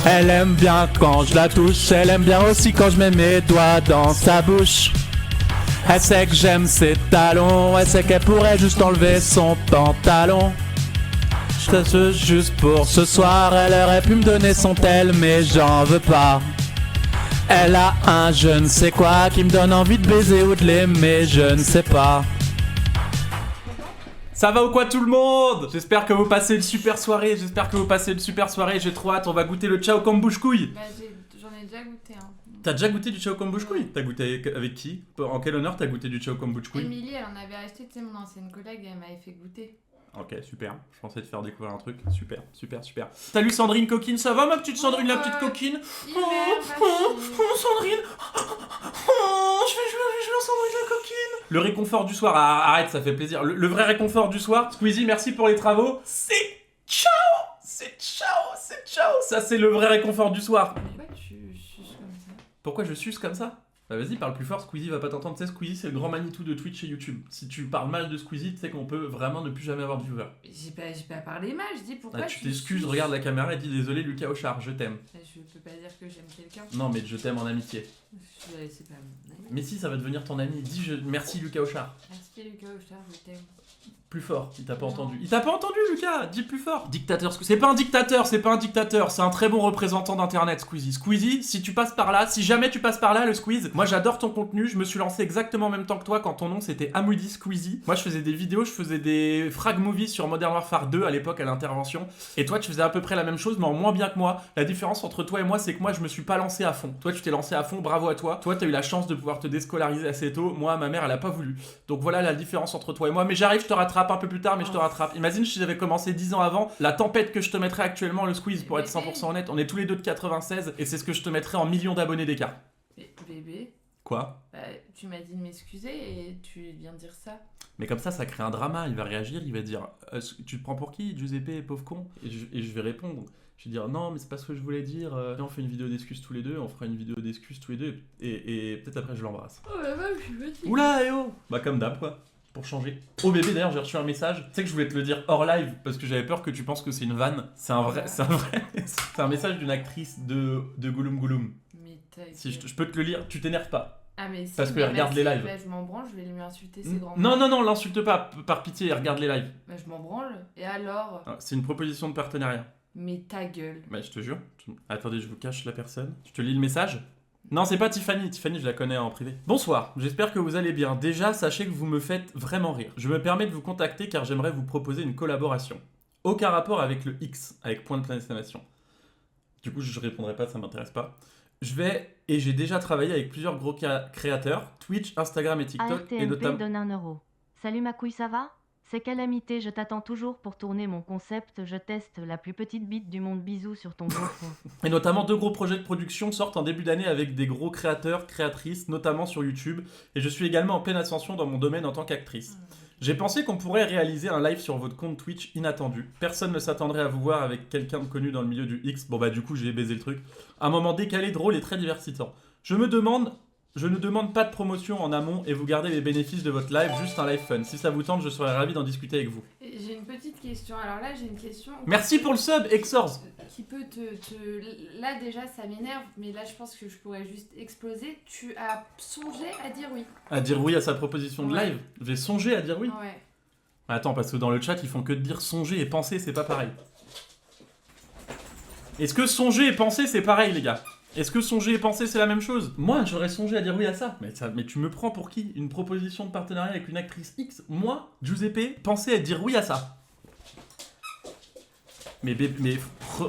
Elle aime bien quand je la touche, elle aime bien aussi quand je mets mes doigts dans sa bouche. Elle sait que j'aime ses talons, elle sait qu'elle pourrait juste enlever son pantalon. Je te veux juste pour ce soir, elle aurait pu me donner son tel, mais j'en veux pas. Elle a un je ne sais quoi qui me donne envie de baiser ou de l'aimer, je ne sais pas. Ça va ou quoi tout le monde? J'espère que vous passez une super soirée, j'ai trop hâte, on va goûter le Ciao Kombucha couille. Bah j'en ai déjà goûté un. T'as déjà goûté du Ciao Kombucha couille? T'as goûté avec qui? En quel honneur t'as goûté du Ciao Kombucha couille? Émilie, elle en avait acheté, tu sais, mon ancienne collègue, elle m'avait fait goûter. Ok, super. Je pensais te faire découvrir un truc. Super. Salut Sandrine coquine, ça va ma petite Sandrine, la petite coquine? Sandrine! Je vais jouer Sandrine la coquine! Le réconfort du soir, arrête, ça fait plaisir. Le vrai réconfort du soir, Squeezie, merci pour les travaux. C'est ciao! Ça, c'est le vrai réconfort du soir. Mais pourquoi tu suces comme ça? Pourquoi je suce comme ça? Bah vas-y, parle plus fort, Squeezie va pas t'entendre. Tu sais, Squeezie, c'est le grand Manitou de Twitch et YouTube. Si tu parles mal de Squeezie, tu sais qu'on peut vraiment ne plus jamais avoir de viewers. J'ai pas parlé mal, je dis pourquoi Tu t'excuses, regarde la caméra et dis désolé Lucas Auchard, je t'aime. Je peux pas dire que j'aime quelqu'un. Non mais je t'aime en amitié. C'est pas mon ami. Mais si, ça va devenir ton ami. Dis merci Lucas Auchard. Merci Lucas Auchard, je t'aime. Plus fort, il t'a pas Non. entendu. Il t'a pas entendu Lucas, dis plus fort. Dictateur, c'est pas un dictateur, c'est un très bon représentant d'internet Squeezie. Squeezie, si tu passes par là, si jamais tu passes par là le Squeeze, moi j'adore ton contenu, je me suis lancé exactement en même temps que toi quand ton nom c'était Amoudi Squeezie. Moi je faisais des vidéos, je faisais des frag movies sur Modern Warfare 2 à l'époque à l'intervention. Et toi tu faisais à peu près la même chose mais en moins bien que moi. La différence entre toi et moi c'est que moi je me suis pas lancé à fond. Toi tu t'es lancé à fond, bravo à toi. Toi t'as eu la chance de pouvoir te déscolariser assez tôt, moi ma mère elle a pas voulu. Donc voilà la différence entre toi et moi. Mais j'arrive, je te rattrape un peu plus tard mais je te rattrape. Imagine si j'avais commencé 10 ans avant, la tempête que je te mettrais actuellement le Squeeze pour être 100% honnête, on est tous les deux de 96 et c'est ce que je te mettrais en millions d'abonnés d'écart. Mais bébé, Quoi? bah, tu m'as dit de m'excuser et tu viens de dire ça. Mais comme ça crée un drama, il va réagir, il va dire tu te prends pour qui Giuseppe, pauvre con? Et je vais répondre. Je vais dire non mais c'est pas ce que je voulais dire, on fait une vidéo d'excuses tous les deux, on fera une vidéo d'excuses tous les deux et peut-être après je l'embrasse. Oh la vache, je suis fatiguée. Oula eh oh. Bah comme d'hab quoi, pour changer. Oh bébé d'ailleurs j'ai reçu un message, tu sais que je voulais te le dire hors live parce que j'avais peur que tu penses que c'est une vanne, c'est un message d'une actrice de Gouloum Gouloum. Mais ta Si gueule. je peux te le lire, tu t'énerves pas. Ah mais si, Parce mais qu'elle regarde merci, les lives. Bah, je m'en branle, je vais lui insulter ses grands. Non, l'insulte pas, par pitié, regarde les lives. Bah je m'en branle. Et alors? Ah, c'est une proposition de partenariat. Mais ta gueule. Bah je te jure. Attendez, je vous cache la personne. Je te lis le message. Non, c'est pas Tiffany. Tiffany, je la connais en privé. Bonsoir, j'espère que vous allez bien. Déjà, sachez que vous me faites vraiment rire. Je me permets de vous contacter car j'aimerais vous proposer une collaboration. Aucun rapport avec le X, avec point de d'exclamation. Du coup, je répondrai pas, ça m'intéresse pas. J'ai déjà travaillé avec plusieurs gros créateurs, Twitch, Instagram et TikTok, et ARTMP notamment... donne 1 euro. Salut ma couille, ça va? C'est Calamité, je t'attends toujours pour tourner mon concept. Je teste la plus petite bite du monde, bisous sur ton gros front. Et notamment 2 gros projets de production sortent en début d'année avec des gros créateurs, créatrices, notamment sur YouTube. Et je suis également en pleine ascension dans mon domaine en tant qu'actrice. J'ai pensé qu'on pourrait réaliser un live sur votre compte Twitch inattendu. Personne ne s'attendrait à vous voir avec quelqu'un de connu dans le milieu du X. Bon bah du coup j'ai baisé le truc. Un moment décalé, drôle et très divertissant. Je ne demande pas de promotion en amont et vous gardez les bénéfices de votre live, juste un live fun. Si ça vous tente, je serais ravi d'en discuter avec vous. Et j'ai une petite question. Alors là, j'ai une question. Merci pour le sub, Exors. Qui peut Là déjà, ça m'énerve, mais là, je pense que je pourrais juste exploser. Tu as songé à dire oui. À dire oui à sa proposition de Ouais. live. J'ai songé à dire oui. Ouais. Attends, parce que dans le chat, ils font que de dire songer et penser, c'est pas pareil. Est-ce que songer et penser, c'est pareil, les gars? Est-ce que songer et penser, c'est la même chose? Moi, j'aurais songé à dire oui à ça. Mais tu me prends pour qui? Une proposition de partenariat avec une actrice X? Moi, Giuseppe, penser à dire oui à ça.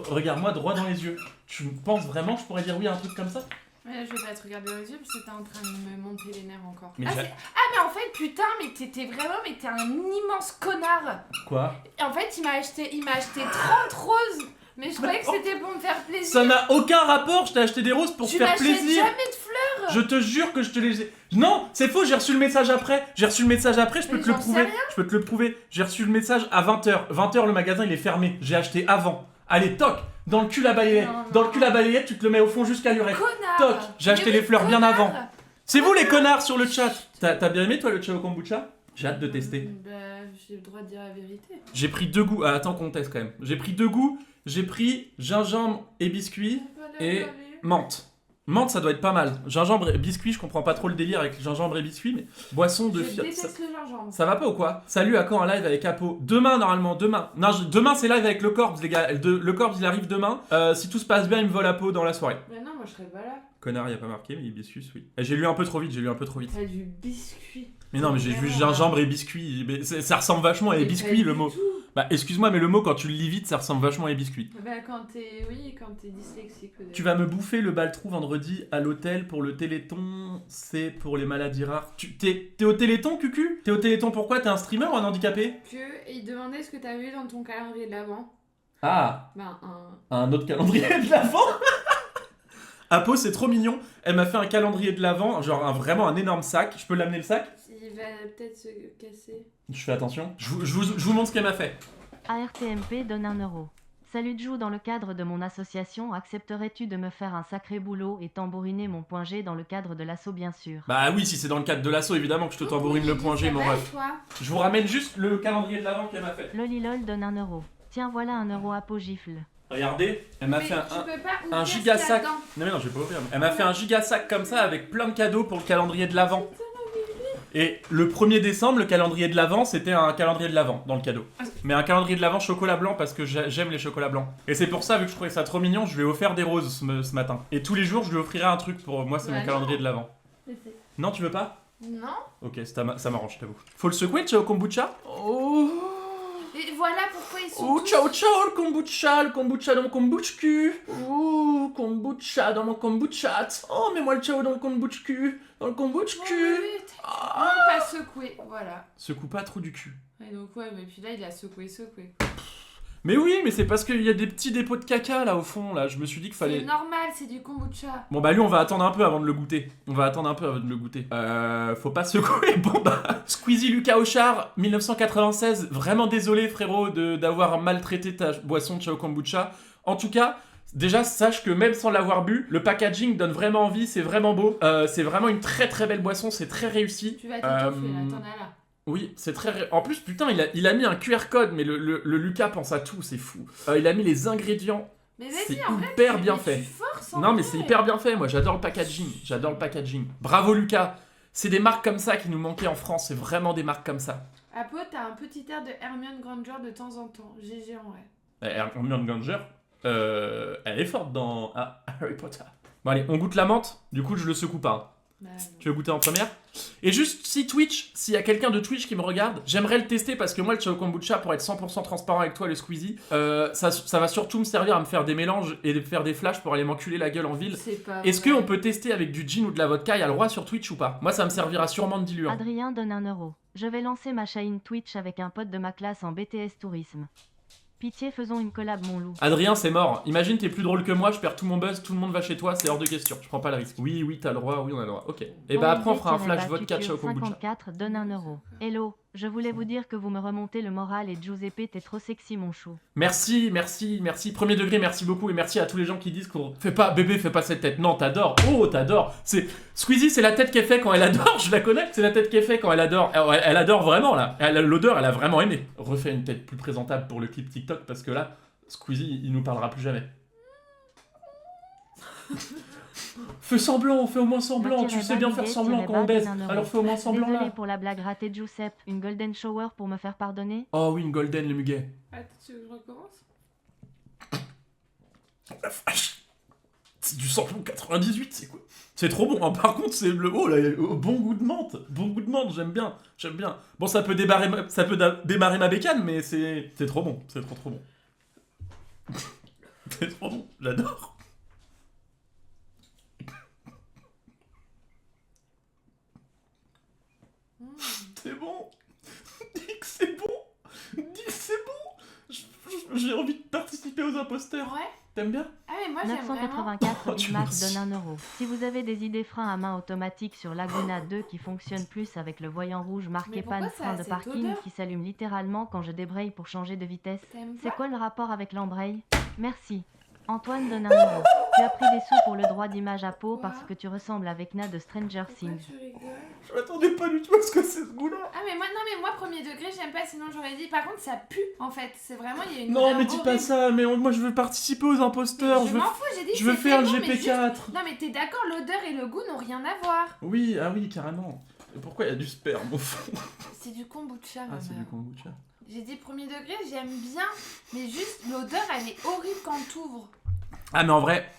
Regarde-moi droit dans les yeux. Tu penses vraiment que je pourrais dire oui à un truc comme ça? Ouais, je vais pas te regarder dans les yeux parce que t'es en train de me monter les nerfs encore. Mais Mais en fait, putain, mais t'es un immense connard. Quoi? En fait, il m'a acheté 30 roses. Mais je croyais que c'était pour me faire plaisir. Ça n'a aucun rapport, je t'ai acheté des roses pour te faire Tu m'achètes plaisir. jamais de fleurs. Je te jure que je te les ai... Non, c'est faux, j'ai reçu le message après. Je peux Mais te le j'en sais prouver. rien. Je peux te le prouver. J'ai reçu le message à 20h. 20h, le magasin, il est fermé. J'ai acheté avant. Allez, toc, dans le cul à balayette. Non, Dans non. le cul à balayette, tu te le mets au fond jusqu'à l'urètre. Connard. Toc, j'ai acheté Mais les fleurs bien connard. avant. C'est vous les connards sur le chat. T'as bien aimé toi le Ciao Kombucha? J'ai hâte de tester. Bah, j'ai le droit de dire la vérité. J'ai pris 2 goûts. Ah, attends qu'on teste quand même. J'ai pris 2 goûts. J'ai pris gingembre et biscuit et menthe. Menthe, ça doit être pas mal. Gingembre et biscuit, je comprends pas trop le délire avec gingembre et biscuit, mais boisson de Je déteste le gingembre. Ça va pas ou quoi? Salut, à quand un live avec Apo? Demain, normalement, demain. Non, demain, c'est live avec le Corps, les gars. Le Corps, il arrive demain. Si tout se passe bien, il me vole Apo dans la soirée. Mais non, moi je serais pas là. Connard, il a pas marqué, mais il biscuit, oui. J'ai lu un peu trop vite, T'as du biscuit. Mais non, mais j'ai vu gingembre et biscuit. Mais ça ressemble vachement à les biscuits, le mot. Bah, excuse-moi, mais le mot, quand tu le lis vite, ça ressemble vachement à les biscuits. Bah, quand t'es dyslexique. Tu vas me bouffer le baltrou vendredi à l'hôtel pour le Téléthon. C'est pour les maladies rares. T'es au Téléthon, Cucu? T'es au Téléthon pourquoi? T'es un streamer ou un handicapé? Il demandait ce que t'as vu dans ton calendrier de l'avant. Ah, Bah, un autre calendrier de l'avant. Apo, c'est trop mignon. Elle m'a fait un calendrier de l'avant, genre vraiment un énorme sac. Je peux l'amener le sac? Il va peut-être se casser. Je fais attention. Je vous montre ce qu'elle m'a fait. ARTMP donne 1 euro. Salut Jou, dans le cadre de mon association, accepterais-tu de me faire un sacré boulot et tambouriner mon point G dans le cadre de l'assaut bien sûr? Bah oui, si c'est dans le cadre de l'assaut, évidemment que je te tambourine le point G, mon ref. Je vous ramène juste le calendrier de l'avant qu'elle m'a fait. Lolilol donne 1 euro. Tiens, voilà 1 euro à peau gifle. Regardez, elle m'a fait un giga giga sac. Non mais non, j'ai pas ouvert. Elle m'a fait un giga sac comme ça avec plein de cadeaux pour le calendrier de l'avant. Et le 1er décembre, le calendrier de l'avant, c'était un calendrier de l'avant dans le cadeau. Mais un calendrier de l'avant chocolat blanc parce que j'aime les chocolats blancs. Et c'est pour ça, vu que je trouvais ça trop mignon, je lui ai offert des roses ce matin. Et tous les jours, je lui offrirai un truc pour moi, c'est mon calendrier de l'avant. Non, tu veux pas? Non. Ok, ça m'arrange, je t'avoue. Faut le secouer, ciao kombucha? Oh. Et voilà pourquoi ils sont. Oh, ciao ciao le kombucha dans mon kombucha. Oh, kombucha dans mon kombucha. Oh, mets-moi le ciao dans le kombucha. Dans le kombucha. Non, pas secoué, voilà. Secoue pas trop du cul. Et donc ouais, mais puis là il a secoué. Mais oui, mais c'est parce qu'il y a des petits dépôts de caca là au fond, là. Je me suis dit qu'il fallait. C'est normal, c'est du kombucha. Bon bah lui, on va attendre un peu avant de le goûter. Faut pas secouer. Bon bah. Squeezie Lucas Auchard, 1996. Vraiment désolé frérot d'avoir maltraité ta boisson de Chao Kombucha. En tout cas. Déjà, sache que même sans l'avoir bu, le packaging donne vraiment envie, c'est vraiment beau. C'est vraiment une très très belle boisson, c'est très réussi. Tu vas t'étouffer là, t'en as là. Oui, c'est très... En plus, putain, il a mis un QR code, mais le Lucas pense à tout, c'est fou. Il a mis les ingrédients. Mais c'est vas-y, en hyper vrai, bien fait. Non, mais c'est hyper bien fait, moi j'adore le packaging. Bravo Lucas. C'est des marques comme ça qui nous manquaient en France, c'est vraiment des marques comme ça. Apo, t'as un petit air de Hermione Granger de temps en temps. GG en vrai. Hermione Granger, elle est forte dans Harry Potter. Bon allez, on goûte la menthe, du coup je le secoue pas. Bah, Tu veux goûter en première? Et juste, s'il y a quelqu'un de Twitch qui me regarde, j'aimerais le tester parce que moi, le Chao Kombucha, pour être 100% transparent avec toi, le Squeezie, ça va surtout me servir à me faire des mélanges et faire des flashs pour aller m'enculer la gueule en ville. Est-ce qu'on peut tester avec du gin ou de la vodka? Il y a le droit sur Twitch ou pas? Moi, ça me servira sûrement de diluant. Adrien donne 1 euro. Je vais lancer ma chaîne Twitch avec un pote de ma classe en BTS Tourisme. Pitié, faisons une collab, mon loup. Adrien, c'est mort. Imagine, t'es plus drôle que moi, je perds tout mon buzz, tout le monde va chez toi, c'est hors de question. Je prends pas le risque. Oui, t'as le droit, oui, on a le droit. Ok. Et bah après, on fera un flash vodka Chao Kombucha. 54 donne 1 euro. Hello, je voulais vous dire que vous me remontez le moral et Giuseppe, t'es trop sexy, mon chou. Merci. Premier degré, merci beaucoup. Et merci à tous les gens qui disent qu'on... Fais pas cette tête. Non, t'adores. Oh, t'adores. Squeezie, c'est la tête qu'elle fait quand elle adore. Je la connais. C'est la tête qu'elle fait quand elle adore. Elle adore vraiment, là. L'odeur, elle a vraiment aimé. Refais une tête plus présentable pour le clip TikTok parce que là... Squeezie, il nous parlera plus jamais. Fais semblant, fais au moins semblant. Tu sais bien faire semblant quand on baise. Alors fais au moins semblant Désolé là. pour la blague ratée de Giuseppe. Une golden shower pour me faire pardonner? Oh oui, une golden, le muguet. Attends, tu veux que je recommence? La vache. C'est du samplon 98, c'est quoi? C'est trop bon. Hein. Par contre, c'est le bon goût de menthe. Bon goût de menthe, j'aime bien. Bon, ça peut démarrer ma bécane, mais c'est trop bon. C'est trop bon. C'est trop bon, j'adore. C'est bon. Dis que c'est bon. J'ai envie de participer aux imposteurs. Ouais. T'aimes bien? Ah mais moi j'aime vraiment. 984 Oh, Max donne 1 euro. Si vous avez des idées freins à main automatiques sur Laguna 2 qui fonctionnent plus avec le voyant rouge marqué Mais pourquoi panne ça frein a de cette parking odeur? qui s'allume littéralement quand je débraye pour changer de vitesse, T'aimes c'est pas? quoi le rapport avec l'embraye? Merci. Antoine donne 1 euro. Tu as pris des sous pour le droit d'image à peau Quoi parce que tu ressembles avec Na de Stranger Pourquoi Things. tu rigoles? Je m'attendais pas du tout à ce que c'est ce goût-là. Ah mais moi premier degré j'aime pas, sinon j'aurais dit. Par contre ça pue en fait, c'est vraiment, il y a une Non, odeur mais dis pas horrible. ça, mais moi je veux participer aux imposteurs. Je m'en fous, j'ai dit Je veux c'était faire le bon, mais GP4. juste- Non mais t'es d'accord, l'odeur et le goût n'ont rien à voir. Oui, ah oui, carrément. Et pourquoi il y a du sperme au fond? C'est du kombucha, Ah, ma c'est mère. du kombucha. J'ai dit premier degré, j'aime bien, mais juste l'odeur elle est horrible quand t'ouvres. Ah, mais en vrai,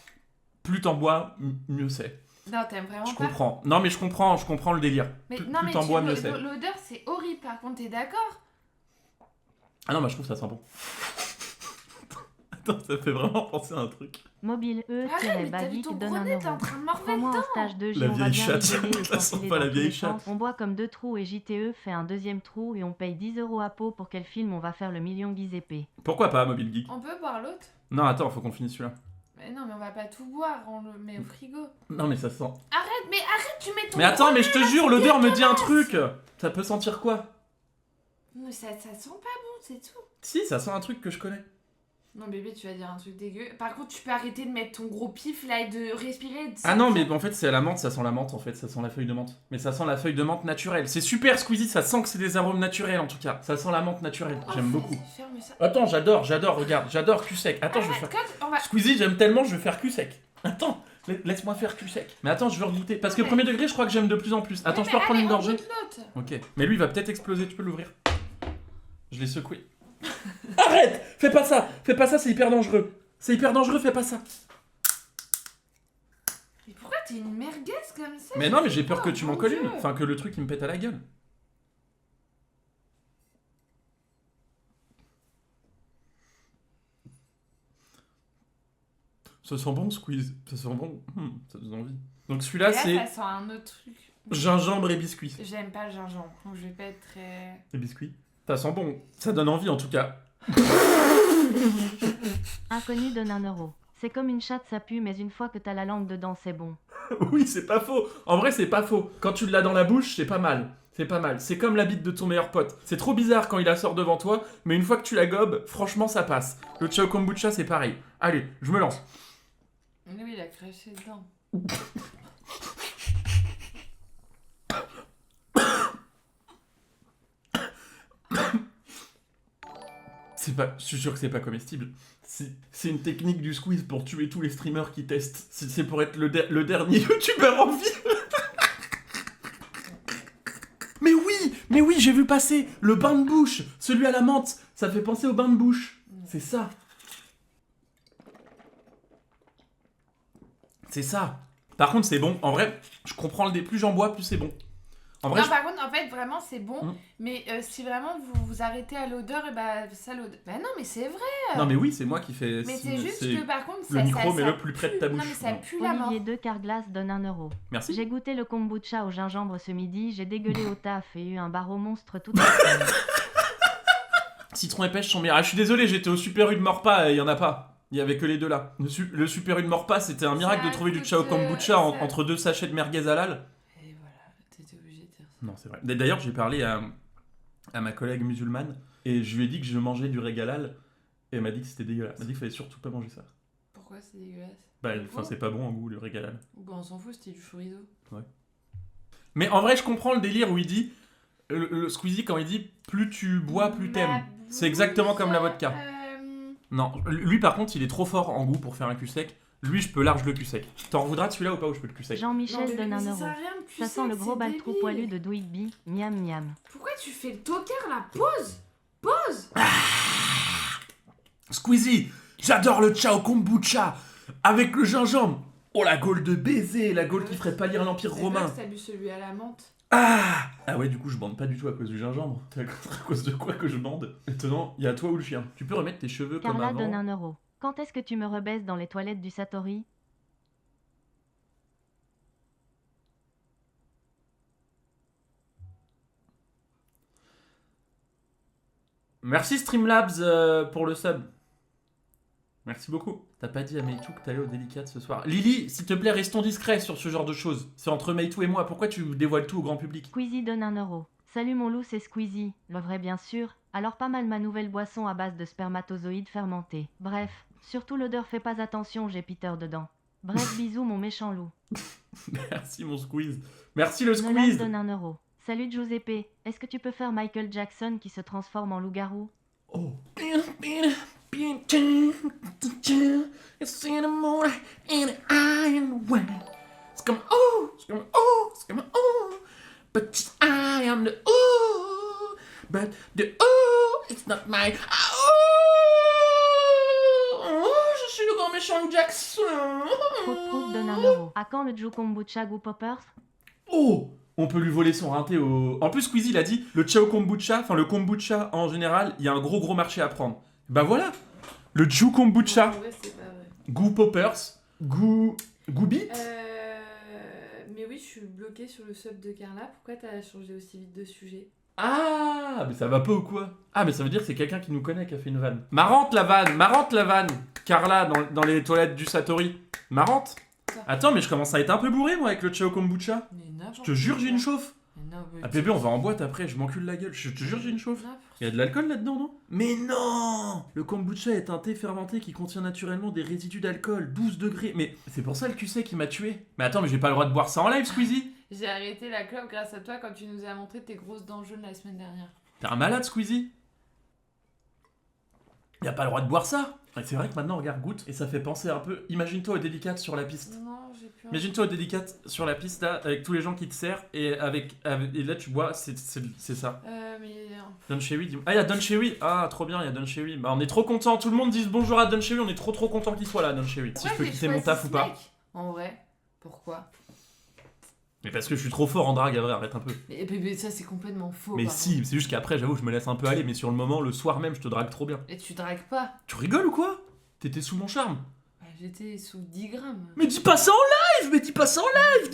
plus t'en bois, mieux c'est. Non, t'aimes vraiment Je pas. comprends. Non, mais je comprends le délire. Mais Plus non mais t'en bois, mieux c'est. l'odeur c'est horrible, par contre t'es d'accord? Ah non, bah je trouve ça sent bon. Attends, ça fait vraiment penser à un truc. Mobile Arrête, mais t'as vu E-Bagic ton donne gros 1 nez, t'es en euro. train de morver Prends-moi dedans. en stage 2, La on va vieille bien chatte. rigoler et Ça sent s'enfiler pas dans la tous vieille les chatte. sens. On boit comme 2 trous et JTE fait un deuxième trou et on paye 10 euros à peau pour quel film on va faire le million Giuseppe. Pourquoi pas, Mobile Geek? On peut boire l'autre? Non, attends, faut qu'on finisse celui-là. Mais non mais on va pas tout boire, on le met au frigo. Non, mais ça sent. Arrête, tu mets ton Mais attends, gros mais nez je te là, jure, c'est l'odeur me dit un dégueulasse. truc. Ça peut sentir quoi? Mais ça sent pas bon, c'est tout. Si, ça sent un truc que je connais. Non bébé, tu vas dire un truc dégueu. Par contre, tu peux arrêter de mettre ton gros pif là et de respirer. Ah non, mais en fait, c'est à la menthe, ça sent la menthe en fait, ça sent la feuille de menthe. Mais ça sent la feuille de menthe naturelle. C'est super Squeezie, ça sent que c'est des arômes naturels en tout cas. Ça sent la menthe naturelle, Oh, j'aime vas-y, beaucoup. ferme ça. Attends, j'adore, regarde, j'adore cul sec. Attends, je vais Arrête, faire. quand on va... Squeezie, j'aime tellement, je vais faire cul sec. Attends, laisse-moi faire cul sec. Mais attends, je veux regoûter. Parce que Mais- premier degré, je crois que j'aime de plus en plus. Attends, Oui, je peux mais reprendre allez, une on gorgée. goûte l'autre. Ok. Mais lui, il va peut-être exploser, tu peux l'ouvrir. Je l'ai secoué. Arrête! Fais pas ça, c'est hyper dangereux. C'est hyper dangereux, fais pas ça. Mais pourquoi t'es une merguez comme ça? Mais non, mais j'ai peur que tu Oh, m'en mon colles une. Dieu. Enfin, que le truc il me pète à la gueule. Ça sent bon, Squeeze. Ça sent bon. Ça donne envie. Donc Et celui-là, là, c'est ça sent un autre truc. gingembre et biscuit. J'aime pas le gingembre, donc je vais pas être très... Les biscuits. Ça sent bon. Ça donne envie en tout cas. Inconnu donne 1 euro. C'est comme une chatte, ça pue, mais une fois que t'as la langue dedans, c'est bon. Oui, c'est pas faux. En vrai, c'est pas faux. Quand tu l'as dans la bouche, c'est pas mal. C'est pas mal. C'est comme la bite de ton meilleur pote. C'est trop bizarre quand il la sort devant toi, mais une fois que tu la gobes, franchement, ça passe. Le Chao Kombucha, c'est pareil. Allez, je me lance. Oui, il a craché dedans. C'est pas, je suis sûr que c'est pas comestible. C'est une technique du squeeze pour tuer tous les streamers qui testent. C'est pour être le dernier youtubeur en vie. Mais oui, j'ai vu passer le bain de bouche, celui à la menthe. Ça fait penser au bain de bouche. C'est ça. C'est ça. Par contre, c'est bon. En vrai, je comprends le dé. Plus j'en bois, plus c'est bon. En vrai, Non, par contre, en fait, vraiment, c'est bon. Mm. Mais si vraiment vous vous arrêtez à l'odeur, et bah, ça, l'odeur... Bah non, mais c'est vrai. non mais oui, c'est moi qui fais. Mais c'est juste que, par contre, le ça... micro, ça, mets-le ça plus près de pue. ta Non, bouche. mais ça Non. pue la mort. Olivier 2 Carglass donne 1 euro. Merci. J'ai goûté le kombucha au gingembre ce midi, j'ai dégueulé au taf et eu un barreau monstre toute la semaine. Citron et pêche sont meilleurs. Ah, je suis désolé, j'étais au Super U de Morpa et il y en a pas. Il y avait que les deux là. Le Super U de Morpa, c'était un miracle Ça de trouver du coûte, Chao Kombucha ça- entre deux sachets de merguez halal. Et voilà, t'étais obligé de dire ça. Non, c'est vrai. D'ailleurs, j'ai parlé à ma collègue musulmane et je lui ai dit que je mangeais du régalal et elle m'a dit que c'était dégueulasse. Elle m'a dit qu'il fallait surtout pas manger ça. Pourquoi c'est dégueulasse? Bah, enfin, c'est pas bon en goût le régalal. Ou bah, on s'en fout, c'était du chorizo. Mais en vrai, je comprends le délire où il dit. Le Squeezie, quand il dit plus tu bois, plus t'aimes. C'est exactement comme la vodka. Non, lui par contre, il est trop fort en goût pour faire un cul sec. Lui, je peux large le cul sec. T'en voudras de celui-là ou pas où je peux le cul sec? Jean-Michel donne 1 euro. Ça sent le gros bal baltrou poilu de Douigby, miam miam. Pourquoi tu fais le tocard là? Pause! Pause! Squeezie, j'adore le Chao Kombucha avec le gingembre. Oh, la gaule de baiser, la gaule qui ferait pâlir l'Empire romain. T'as bu celui à la menthe? Ah ouais, du coup, je bande pas du tout à cause du gingembre. C'est à cause de quoi que je bande? Maintenant, il y a toi ou le chien. Tu peux remettre tes cheveux comme Carla donne avant. 1 euro. Quand est-ce que tu me rebaisses dans les toilettes du Satori? Merci Streamlabs pour le sub. Merci beaucoup. T'as pas dit à Meitu que t'allais au Délicat ce soir. Lily, s'il te plaît, restons discrets sur ce genre de choses. C'est entre Meitu et moi. Pourquoi tu dévoiles tout au grand public? Squeezie donne 1 euro. Salut mon loup, c'est Squeezie. Le vrai bien sûr. Alors pas mal ma nouvelle boisson à base de spermatozoïdes fermentés. Bref, Surtout l'odeur, fais pas attention, j'ai Peter dedans. Bref, bisous mon méchant loup. Merci mon squeeze. Merci le Nolan squeeze. donne 1 euro. Salut Giuseppe, est-ce que tu peux faire Michael Jackson qui se transforme en loup-garou? Oh. But I am the ooh, but the ooh, it's not my je suis le grand méchant Jackson. Prout donne 1 euro. À quand le Joe Kombucha Goo Poppers? Oh, on peut lui voler son rinté au... En plus, Squeezie, il a dit, le Chao Kombucha, enfin le kombucha en général, il y a un gros marché à prendre. Bah voilà, le Ju Kombucha, En vrai, c'est pas vrai. Goo Poppers, Gooby. Mais oui, je suis bloquée sur le sub de Carla. Pourquoi t'as changé aussi vite de sujet? Ah, mais ça va pas ou quoi? Ah, mais ça veut dire que c'est quelqu'un qui nous connaît qui a fait une vanne. Marrante la vanne. Carla, dans les toilettes du Satori. Marrante. Attends, mais je commence à être un peu bourré, moi, avec le Chao Kombucha. Mais Je te jure, j'ai une chauffe. Non, mais Ah, bébé, on va en boîte après, je m'encule la gueule. Je te jure, j'ai une chauffe. Il y a de l'alcool là-dedans, non? Mais non! Le kombucha est un thé fermenté qui contient naturellement des résidus d'alcool, 12 degrés. Mais c'est pour ça le QC qui m'a tué. Mais attends, mais j'ai pas le droit de boire ça en live, Squeezie. J'ai arrêté la clope grâce à toi quand tu nous as montré tes grosses dents jaunes la semaine dernière. T'es un malade, Squeezie. Y a pas le droit de boire ça. Et c'est vrai que maintenant, regarde, goûte, et ça fait penser un peu... Imagine-toi aux dédicates sur la piste. Non, j'ai plus. Imagine-toi aux dédicates sur la piste, là, avec tous les gens qui te serrent, et et là, tu bois, c'est ça. Mais. Don Chewy, dis-moi. Ah, il y a Don Chewy. Ah, trop bien, il y a Don Chewy. Bah, on est trop content. Tout le monde dit bonjour à Don Chewy. On est trop content qu'il soit là, Don Chewy. Si je peux quitter mon taf ou pas. En vrai, pourquoi? Mais parce que je suis trop fort en drague, à vrai, arrête un peu. Mais ça, c'est complètement faux. Mais par si, contre. c'est juste qu'après, j'avoue, je me laisse un peu aller. Mais sur le moment, le soir même, je te drague trop bien. Et tu dragues pas? Tu rigoles ou quoi? T'étais sous mon charme. Bah, j'étais sous 10 grammes. Mais dis pas ça en live. Dis pas ça en live.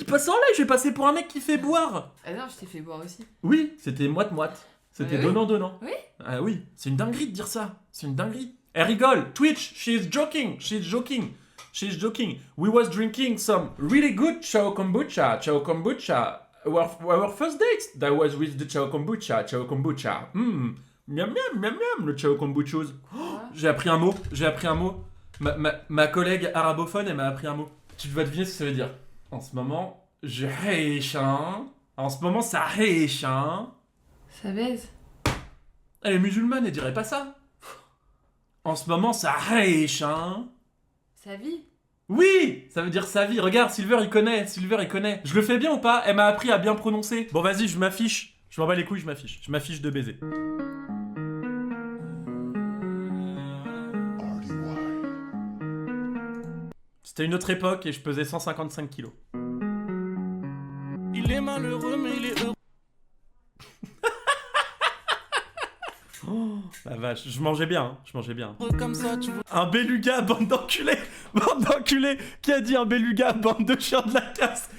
Je vais passer pour un mec qui fait boire. Ah non, je t'ai fait boire aussi. Oui, c'était moite-moite. C'était Oui. donnant-donnant. Oui. Ah oui, c'est une dinguerie de dire ça. C'est une dinguerie. Elle rigole. Twitch, she's joking. We was drinking some really good Chao Kombucha. Our first date, that was with the Chao Kombucha. Miam miam, le Chao Kombuchos. J'ai appris un mot. Ma collègue arabophone, elle m'a appris un mot. Tu vas deviner ce que ça veut dire. En ce moment, je riche, hein. En ce moment, ça riche, hein. Ça baise. Elle est musulmane, elle dirait pas ça. En ce moment, ça riche, hein. Sa vie. Oui, ça veut dire sa vie. Regarde, Silver, il connaît. Je le fais bien ou pas? Elle m'a appris à bien prononcer. Bon, vas-y, je m'affiche. Je m'en bats les couilles, je m'affiche. Je m'affiche de baiser. C'était une autre époque et je pesais 155 kilos. Il est malheureux, mais il est heureux. Oh, la vache, je mangeais bien. Comme ça, tu Un beluga, bande d'enculés. Qui a dit un beluga, bande de chiens de la casse?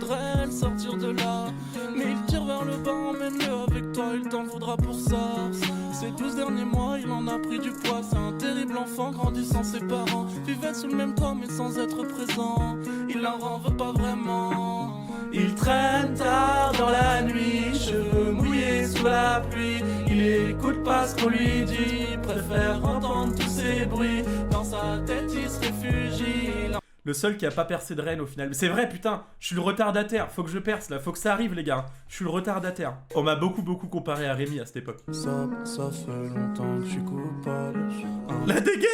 voudrais le sortir de là. Mais il tire vers le bas, emmène-le avec toi, il t'en voudra pour ça. Ces 12 derniers mois, il en a pris du poids. C'est un terrible enfant, grandit sans ses parents. Vivait sous le même toit, mais sans être présent. Il en veut pas vraiment. Il traîne tard dans la nuit, cheveux mouillés sous la pluie. Il écoute pas ce qu'on lui dit, préfère entendre tous ces bruits. Dans sa tête, il se réfugie. Le seul qui a pas percé de reine au final. Mais c'est vrai, putain, je suis le retardataire. Faut que je perce là, faut que ça arrive, les gars. Je suis le retardataire. On m'a beaucoup comparé à Rémi à cette époque. Ça fait longtemps que je suis coupable. La dégaine.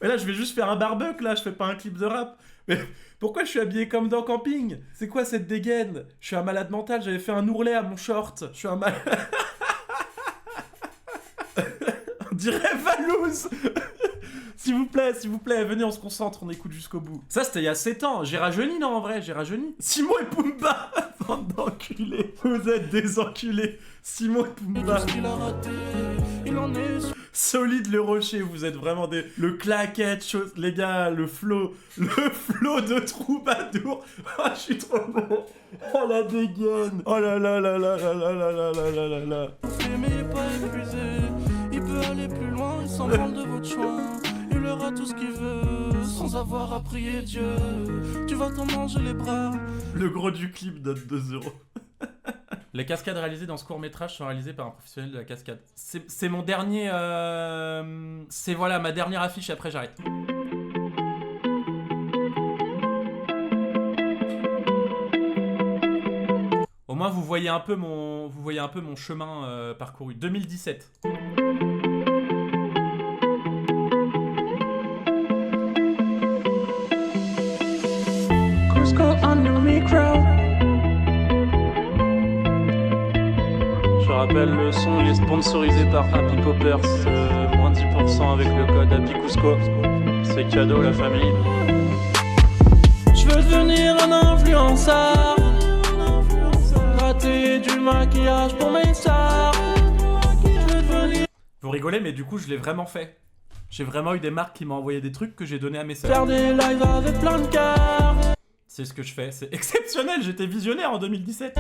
Mais là, je vais juste faire un barbecue, là, je fais pas un clip de rap. Mais pourquoi je suis habillé comme dans Camping? C'est quoi cette dégaine? Je suis un malade mental, j'avais fait un ourlet à mon short. Je suis un malade... On dirait Valouz. S'il vous plaît, venez, on se concentre, on écoute jusqu'au bout. Ça, c'était il y a 7 ans. J'ai rajeuni, non, en vrai, j'ai rajeuni. Simon et Pumba. Bande d'enculés. Vous êtes des enculés. Simon et Pumba. Tout ce qu'il a raté, il en est sur... Solide le rocher, vous êtes vraiment des... Le claquette, chose... les gars, le flow de troubadour. Oh, je suis trop bon. Oh, la dégaine. Oh là là là là là là là là là là là. Mais il est pas épuisé, il peut aller plus loin, il s'en branle de votre choix. Il aura tout ce qu'il veut, sans avoir à prier Dieu. Tu vas t'en manger les bras. Le gros du clip donne 2 euros. Les cascades réalisées dans ce court-métrage sont réalisées par un professionnel de la cascade. C'est mon dernier... C'est voilà, ma dernière affiche, après j'arrête. Au moins vous voyez un peu mon chemin parcouru. 2017. Cusco on the micro. Je rappelle, le son il est sponsorisé par Happy Poppers, moins 10% avec le code Happy Cusco. C'est cadeau la famille. Je veux devenir un influenceur, gratter du maquillage pour mes stars. Je veux devenir... Vous rigolez, mais du coup je l'ai vraiment fait. J'ai vraiment eu des marques qui m'ont envoyé des trucs que j'ai donné à mes sœurs. Faire des lives avec plein de cœur. C'est ce que je fais, c'est exceptionnel, j'étais visionnaire en 2017.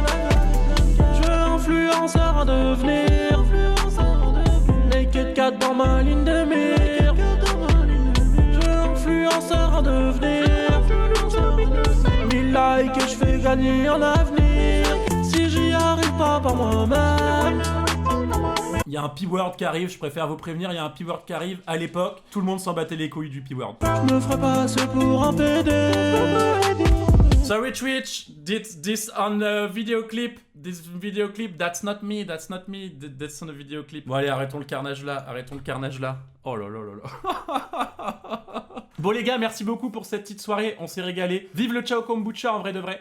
Je veux influenceur à devenir. Naked Cat dans ma ligne de mire. Je veux influenceur à devenir. 1000 likes et je fais gagner en avenir. Si j'y arrive pas par moi-même. Il y a un P-word qui arrive, je préfère vous prévenir, il y a un P-word qui arrive. À l'époque, tout le monde s'en battait les couilles du P-word. Je me ferai passer pour un PD. Sorry Twitch, did this on a video clip. This video clip, that's not me, that's not me, that's on a video clip. Bon allez, arrêtons le carnage là, arrêtons le carnage là. Oh là là là là. Bon les gars, merci beaucoup pour cette petite soirée, on s'est régalé. Vive le Ciao Kombucha en vrai de vrai.